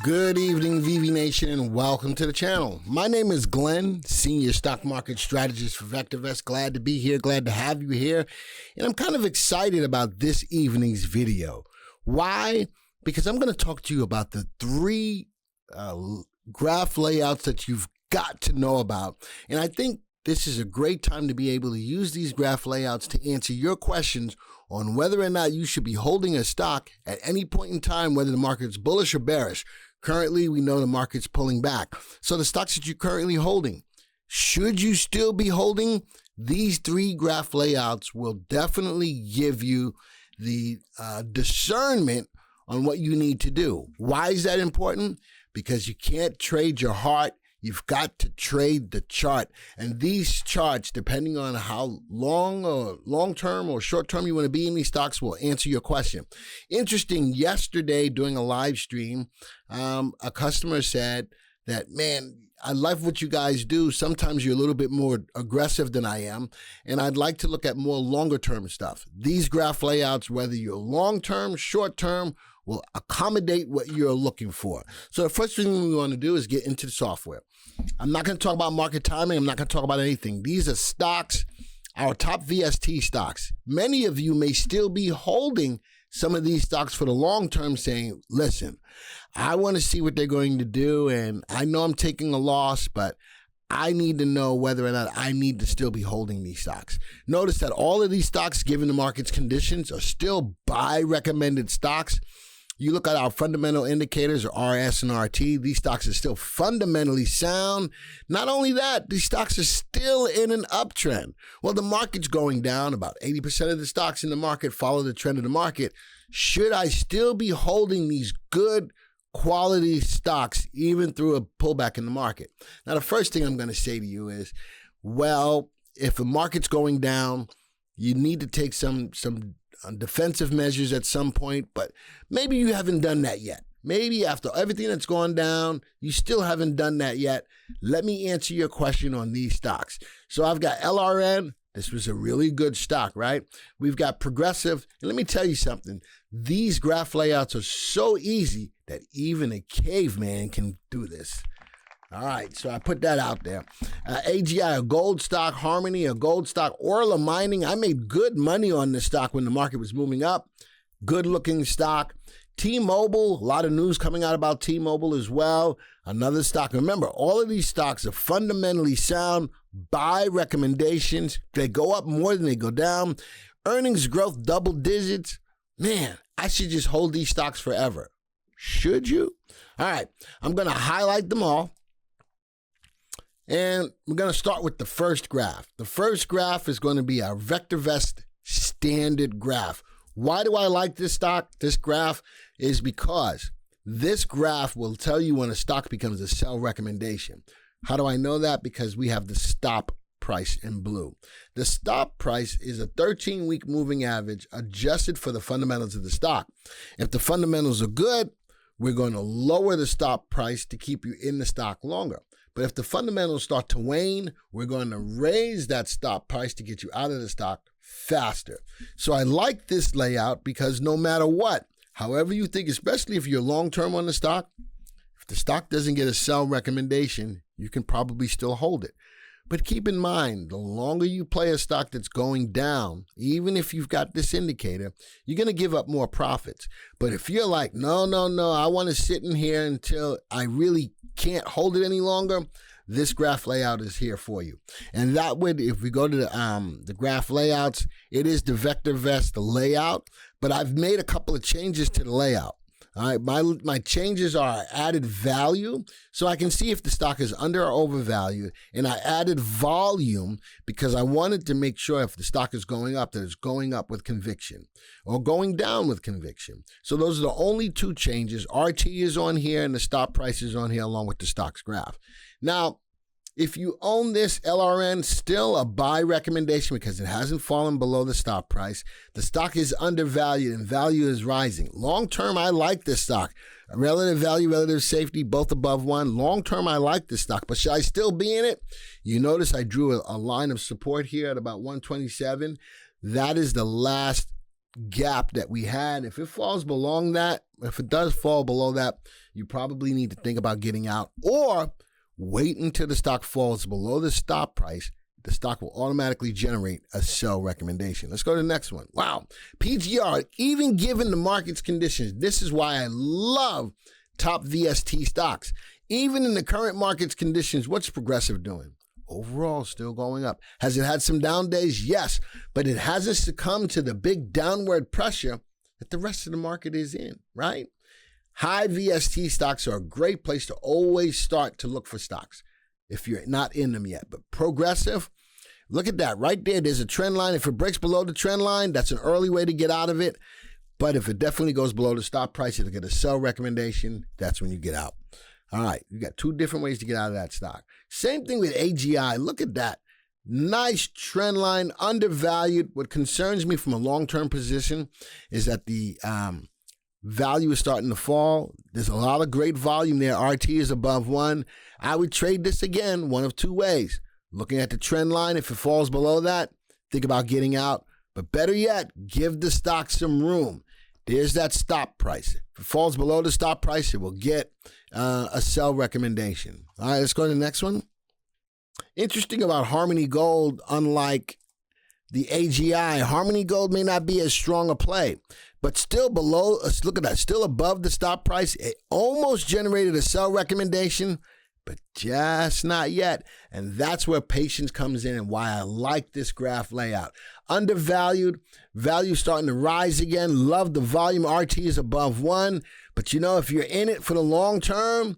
Good evening, VV Nation, and welcome to the channel. My name is Glenn, Senior Stock Market Strategist for VectorVest. Glad to be here, glad to have you here. And I'm kind of excited about this evening's video. Why? Because I'm going to talk to you about the three graph layouts that you've got to know about. And I think this is a great time to be able to use these graph layouts to answer your questions on whether or not you should be holding a stock at any point in time, whether the market's bullish or bearish. Currently, we know the market's pulling back. So the stocks that you're currently holding, should you still be holding? These three graph layouts will definitely give you the discernment on what you need to do. Why is that important? Because you can't trade your heart. You've got to trade the chart. And these charts, depending on how long-term or short-term you want to be in these stocks, will answer your question. Interesting, yesterday during a live stream, a customer said that, man, I love what you guys do. Sometimes you're a little bit more aggressive than I am, and I'd like to look at more longer-term stuff. These graph layouts, whether you're long-term, short-term, will accommodate what you're looking for. So the first thing we want to do is get into the software. I'm not going to talk about market timing. I'm not going to talk about anything. These are stocks, our top VST stocks. Many of you may still be holding some of these stocks for the long term, saying, listen, I want to see what they're going to do, and I know I'm taking a loss, but I need to know whether or not I need to still be holding these stocks. Notice that all of these stocks, given the market's conditions, are still buy recommended stocks. You look at our fundamental indicators, or RS and RT, these stocks are still fundamentally sound. Not only that, these stocks are still in an uptrend. Well, the market's going down. About 80% of the stocks in the market follow the trend of the market. Should I still be holding these good quality stocks even through a pullback in the market? Now, the first thing I'm going to say to you is, well, if the market's going down, you need to take some defensive measures at some point, but maybe you haven't done that yet. Maybe after everything that's gone down, you still haven't done that yet. Let me answer your question on these stocks. So I've got LRN. This was a really good stock, right? We've got Progressive. And let me tell you something. These graph layouts are so easy that even a caveman can do this. All right, so I put that out there. AGI, a gold stock. Harmony, a gold stock. Orla Mining, I made good money on this stock when the market was moving up. Good looking stock. T-Mobile, a lot of news coming out about T-Mobile as well. Another stock. Remember, all of these stocks are fundamentally sound. Buy recommendations. They go up more than they go down. Earnings growth, double digits. Man, I should just hold these stocks forever. Should you? All right, I'm going to highlight them all. And we're going to start with the first graph. The first graph is going to be our VectorVest standard graph. Why do I like this stock? This graph is because this graph will tell you when a stock becomes a sell recommendation. How do I know that? Because we have the stop price in blue. The stop price is a 13-week moving average adjusted for the fundamentals of the stock. If the fundamentals are good, we're going to lower the stop price to keep you in the stock longer. But if the fundamentals start to wane, we're going to raise that stop price to get you out of the stock faster. So I like this layout because no matter what, however you think, especially if you're long-term on the stock, if the stock doesn't get a sell recommendation, you can probably still hold it. But keep in mind, the longer you play a stock that's going down, even if you've got this indicator, you're going to give up more profits. But if you're like, no, I want to sit in here until I really can't hold it any longer, this graph layout is here for you. And that would, if we go to the graph layouts, it is the VectorVest layout, but I've made a couple of changes to the layout. All right, my changes are added value, so I can see if the stock is under or overvalued, and I added volume because I wanted to make sure if the stock is going up, that it's going up with conviction or going down with conviction. So those are the only two changes. RT is on here and the stop price is on here along with the stocks graph. Now, if you own this LRN, still a buy recommendation because it hasn't fallen below the stop price. The stock is undervalued and value is rising. Long term, I like this stock. Relative value, relative safety, both above 1. Long term, I like this stock, but should I still be in it? You notice I drew a line of support here at about 127. That is the last gap that we had, if it falls below that, if it does fall below that, you probably need to think about getting out or wait until the stock falls below the stop price. The stock will automatically generate a sell recommendation. Let's go to the next one. Wow. PGR, even given the market's conditions, this is why I love top VST stocks. Even in the current market's conditions, what's Progressive doing? Overall, still going up. Has it had some down days? Yes, but it hasn't succumbed to the big downward pressure that the rest of the market is in, right? High VST stocks are a great place to always start to look for stocks if you're not in them yet. But Progressive, look at that right there. There's a trend line. If it breaks below the trend line, that's an early way to get out of it. But if it definitely goes below the stop price, it'll get a sell recommendation. That's when you get out. All right, you got two different ways to get out of that stock. Same thing with AGI. Look at that. Nice trend line, undervalued. What concerns me from a long-term position is that the value is starting to fall. There's a lot of great volume there. RT is above 1. I would trade this again one of two ways. Looking at the trend line, if it falls below that, think about getting out. But better yet, give the stock some room. There's that stop price. If it falls below the stop price, it will get a sell recommendation. All right, let's go to the next one. Interesting about Harmony Gold, unlike the AGI, Harmony Gold may not be as strong a play, but still below, look at that, still above the stop price. It almost generated a sell recommendation, but just not yet. And that's where patience comes in and why I like this graph layout. Undervalued, value starting to rise again. Love the volume. RT is above 1. But you know, if you're in it for the long term,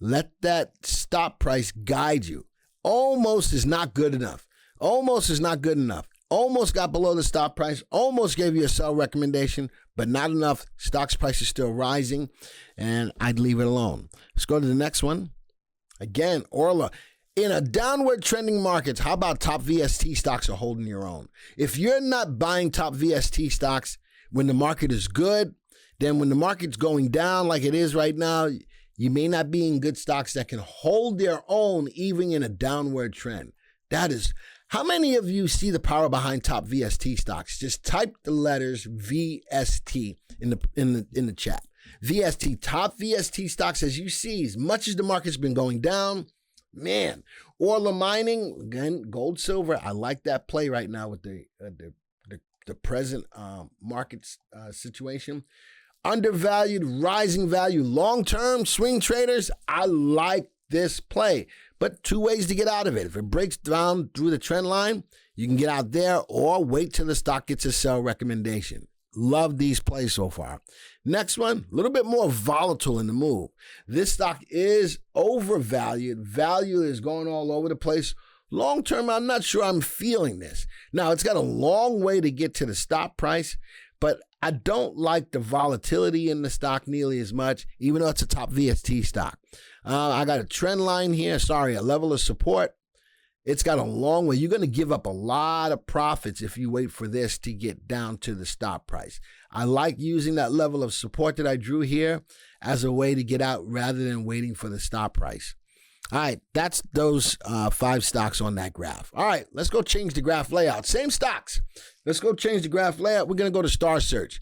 let that stop price guide you. Almost is not good enough. Almost is not good enough. Almost got below the stop price. Almost gave you a sell recommendation, but not enough. Stock's price is still rising, and I'd leave it alone. Let's go to the next one. Again, Orla. In a downward trending market, how about top VST stocks are holding your own? If you're not buying top VST stocks when the market is good, then when the market's going down like it is right now, you may not be in good stocks that can hold their own even in a downward trend. That is, how many of you see the power behind top VST stocks? Just type the letters VST in the chat. VST, top VST stocks, as you see, as much as the market's been going down, man, Orla Mining, again, gold, silver, I like that play right now with the present market situation. Undervalued, rising value, long-term swing traders, I like this play. But two ways to get out of it. If it breaks down through the trend line, you can get out there or wait till the stock gets a sell recommendation. Love these plays so far. Next one, a little bit more volatile in the move. This stock is overvalued. Value is going all over the place. Long term, I'm not sure I'm feeling this. Now, it's got a long way to get to the stop price, but I don't like the volatility in the stock nearly as much, even though it's a top VST stock. I got a trend line here, a level of support. It's got a long way. You're going to give up a lot of profits if you wait for this to get down to the stop price. I like using that level of support that I drew here as a way to get out rather than waiting for the stop price. All right, that's those 5 stocks on that graph. All right, let's go change the graph layout. Same stocks. Let's go change the graph layout. We're going to go to Star Search.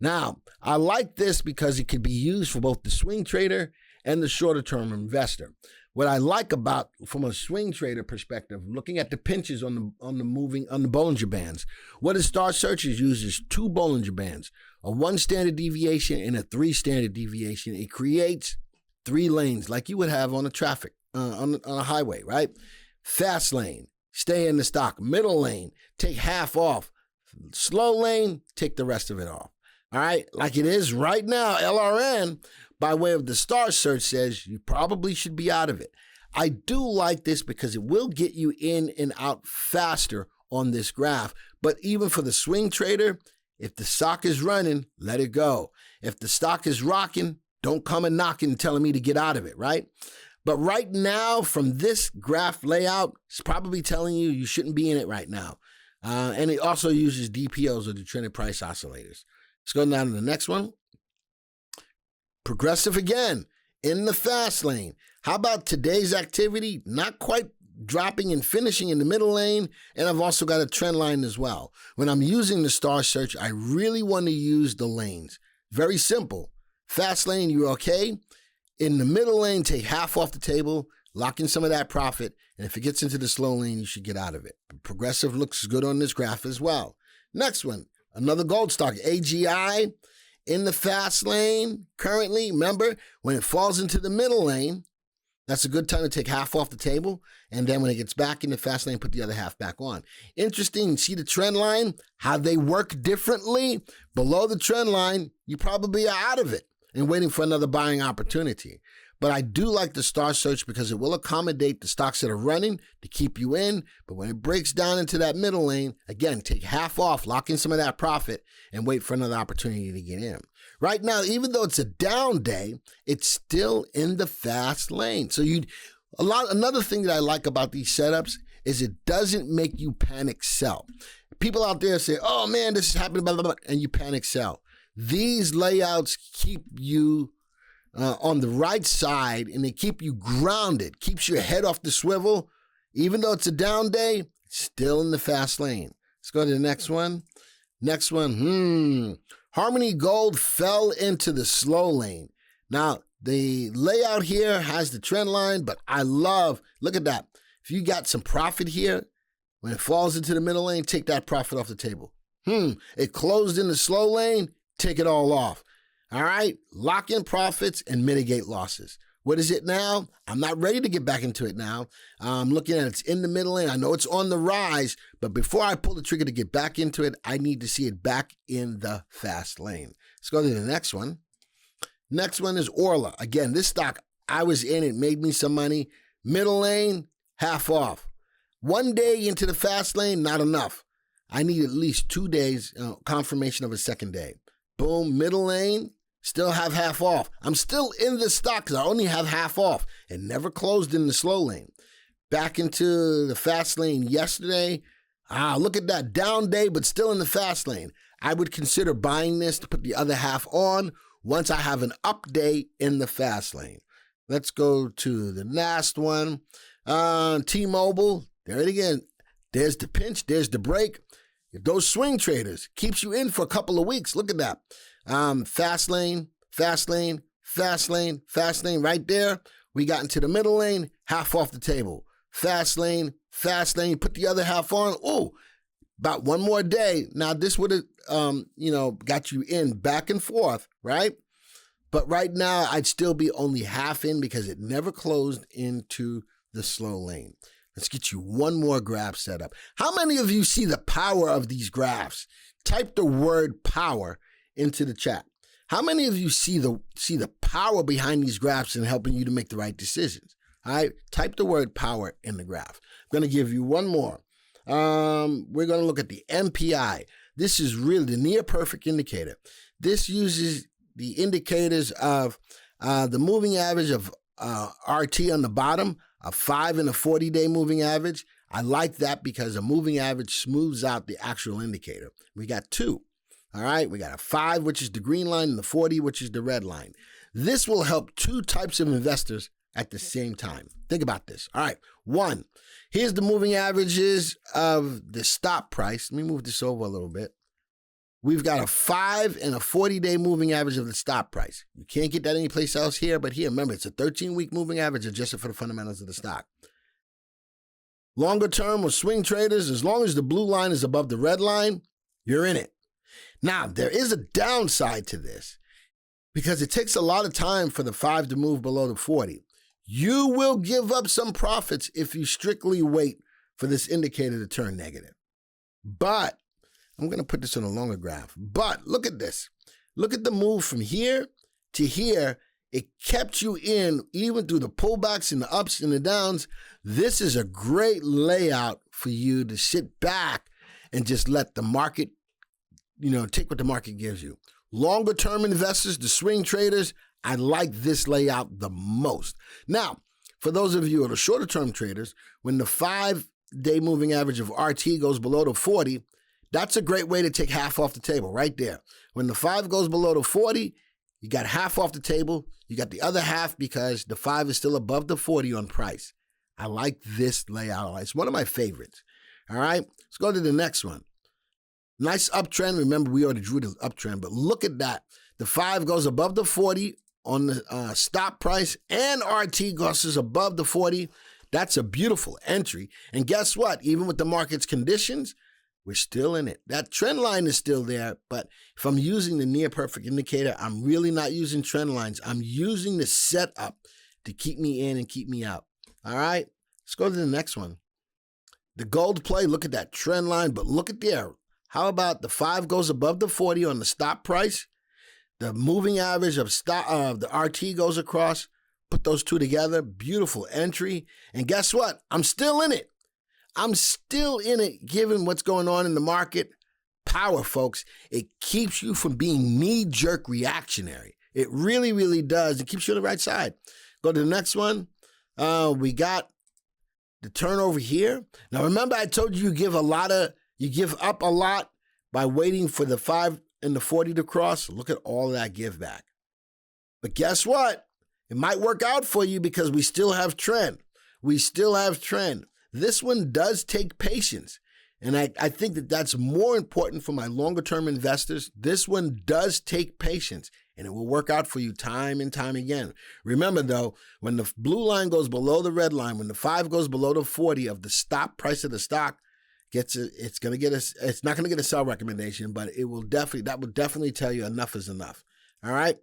Now, I like this because it can be used for both the swing trader and the shorter term investor. What I like about, from a swing trader perspective, looking at the pinches on the Bollinger Bands, what a Star Search uses 2 Bollinger Bands, a 1 standard deviation and a 3 standard deviation. It creates 3 lanes like you would have on a traffic, on a highway, right? Fast lane, stay in the stock. Middle lane, take half off. Slow lane, take the rest of it off. All right, like it is right now, LRN, by way of the Star Search, says you probably should be out of it. I do like this because it will get you in and out faster on this graph. But even for the swing trader, if the stock is running, let it go. If the stock is rocking, don't come and knocking and telling me to get out of it, right? But right now, from this graph layout, it's probably telling you you shouldn't be in it right now. And it also uses DPOs, or the trended price oscillators. Let's go down to the next one. Progressive again in the fast lane. How about today's activity? Not quite dropping and finishing in the middle lane, and I've also got a trend line as well. When I'm using the star search, I really want to use the lanes. Very simple. Fast lane, you're okay. In the middle lane, take half off the table, lock in some of that profit, and if it gets into the slow lane, you should get out of it. Progressive looks good on this graph as well. Next one, another gold stock, AGI, in the fast lane currently. Remember, when it falls into the middle lane, that's a good time to take half off the table, and then when it gets back in the fast lane, put the other half back on. Interesting, see the trend line, how they work differently? Below the trend line, you probably are out of it and waiting for another buying opportunity. But I do like the star search because it will accommodate the stocks that are running to keep you in. But when it breaks down into that middle lane, again, take half off, lock in some of that profit, and wait for another opportunity to get in. Right now, even though it's a down day, it's still in the fast lane. So another thing that I like about these setups is it doesn't make you panic sell. People out there say, oh man, this is happening, blah, blah, blah, and you panic sell. These layouts keep you on the right side, and they keep you grounded, keeps your head off the swivel. Even though it's a down day, still in the fast lane. Let's go to the next one. Next one, Harmony Gold fell into the slow lane. Now, the layout here has the trend line, but I love, look at that. If you got some profit here, when it falls into the middle lane, take that profit off the table. It closed in the slow lane, take it all off. All right, lock in profits and mitigate losses. What is it now? I'm not ready to get back into it now. I'm looking at it's in the middle lane. I know it's on the rise, but before I pull the trigger to get back into it, I need to see it back in the fast lane. Let's go to the next one. Next one is Orla. Again, this stock, I was in it, made me some money. Middle lane, half off. 1 day into the fast lane, not enough. I need at least 2 days confirmation of a second day. Boom, middle lane, still have half off. I'm still in the stock because I only have half off and never closed in the slow lane. Back into the fast lane yesterday. Look at that, down day, but still in the fast lane. I would consider buying this to put the other half on once I have an up day in the fast lane. Let's go to the last one. T-Mobile, there it again. There's the pinch, there's the break. If those swing traders keeps you in for a couple of weeks, look at that. Fast lane, fast lane, fast lane, fast lane right there. We got into the middle lane, half off the table. Fast lane, put the other half on. Oh, about one more day. Now this would have, got you in back and forth, right? But right now I'd still be only half in because it never closed into the slow lane. Let's get you one more graph set up. How many of you see the power of these graphs? Type the word power into the chat. How many of you see the power behind these graphs and helping you to make the right decisions? All right, type the word power in the graph. I'm going to give you one more. We're going to look at the MPI. This is really the near perfect indicator. This uses the indicators of the moving average of RT on the bottom, a 5 and a 40-day moving average. I like that because a moving average smooths out the actual indicator. We got two. All right, we got a 5, which is the green line, and the 40, which is the red line. This will help two types of investors at the same time. Think about this. All right, 1, here's the moving averages of the stop price. Let me move this over a little bit. We've got a 5 and a 40-day moving average of the stop price. You can't get that anyplace else here, but here, remember, it's a 13-week moving average adjusted for the fundamentals of the stock. Longer term with swing traders, as long as the blue line is above the red line, you're in it. Now, there is a downside to this because it takes a lot of time for the 5 to move below the 40. You will give up some profits if you strictly wait for this indicator to turn negative. But I'm going to put this on a longer graph. But look at this. Look at the move from here to here. It kept you in even through the pullbacks and the ups and the downs. This is a great layout for you to sit back and just let the market, take what the market gives you. Longer term investors, the swing traders, I like this layout the most. Now, for those of you who are the shorter term traders, when the 5-day moving average of RT goes below the 40, that's a great way to take half off the table right there. When the 5 goes below the 40, you got half off the table. You got the other half because the 5 is still above the 40 on price. I like this layout. It's one of my favorites. All right, let's go to the next one. Nice uptrend. Remember, we already drew the uptrend, but look at that. The 5 goes above the 40 on the stop price, and RT goes above the 40. That's a beautiful entry. And guess what? Even with the market's conditions, we're still in it. That trend line is still there, but if I'm using the near perfect indicator, I'm really not using trend lines. I'm using the setup to keep me in and keep me out. All right, let's go to the next one. The gold play, look at that trend line, but look at there. How about the 5 goes above the 40 on the stop price? The moving average of the RT goes across. Put those two together, beautiful entry. And guess what? I'm still in it. I'm still in it, given what's going on in the market. Power, folks. It keeps you from being knee-jerk reactionary. It really, really does. It keeps you on the right side. Go to the next one. We got the turnover here. Now, remember I told you you give up a lot by waiting for the 5 and the 40 to cross. Look at all of that give back. But guess what? It might work out for you because we still have trend. We still have trend. This one does take patience. And I think that that's more important for my longer term investors. This one does take patience, and it will work out for you time and time again. Remember though, when the blue line goes below the red line, when the 5 goes below the 40 of the stop price of the stock, it's not going to get a sell recommendation, but that will definitely tell you enough is enough. All right.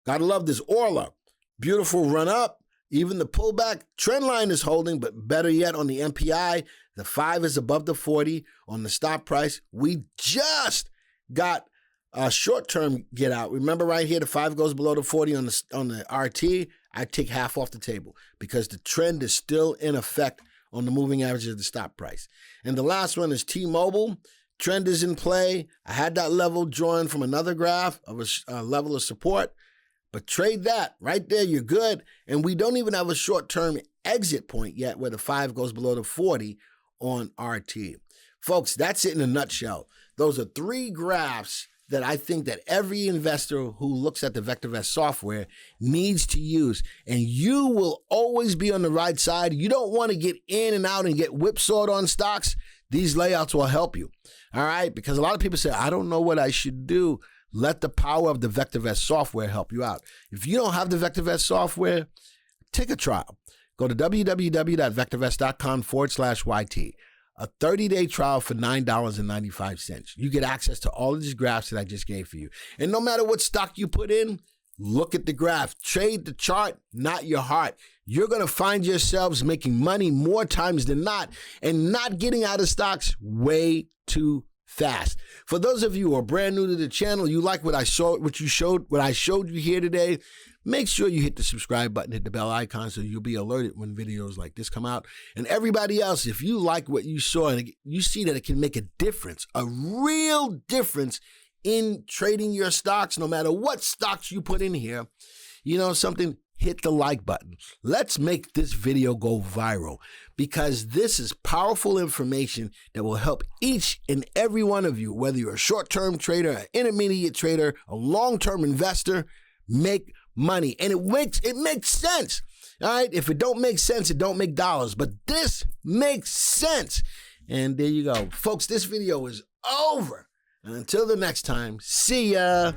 Gotta love this Orla. Beautiful run up. Even the pullback trend line is holding, but better yet on the MPI, the 5 is above the 40 on the stop price. We just got a short-term get out. Remember right here, the 5 goes below the 40 on the RT. I take half off the table because the trend is still in effect on the moving average of the stop price. And the last one is T-Mobile. Trend is in play. I had that level drawn from another graph of a level of support. But trade that. Right there, you're good. And we don't even have a short-term exit point yet where the 5 goes below the 40 on RT. Folks, that's it in a nutshell. Those are 3 graphs that I think that every investor who looks at the VectorVest software needs to use. And you will always be on the right side. You don't want to get in and out and get whipsawed on stocks. These layouts will help you. All right? Because a lot of people say, I don't know what I should do. Let the power of the VectorVest software help you out. If you don't have the VectorVest software, take a trial. Go to www.vectorvest.com/YT. A 30-day trial for $9.95. You get access to all of these graphs that I just gave for you. And no matter what stock you put in, look at the graph. Trade the chart, not your heart. You're going to find yourselves making money more times than not and not getting out of stocks way too fast. For those of you who are brand new to the channel, you like what I showed you here today, make sure you hit the subscribe button, hit the bell icon so you'll be alerted when videos like this come out. And everybody else, if you like what you saw and you see that it can make a difference, a real difference in trading your stocks, no matter what stocks you put in here, you know something, hit the like button. Let's make this video go viral because this is powerful information that will help each and every one of you, whether you're a short-term trader, an intermediate trader, a long-term investor, make money. And it makes sense. All right. If it don't make sense, it don't make dollars, but this makes sense. And there you go. Folks, this video is over. And until the next time, see ya.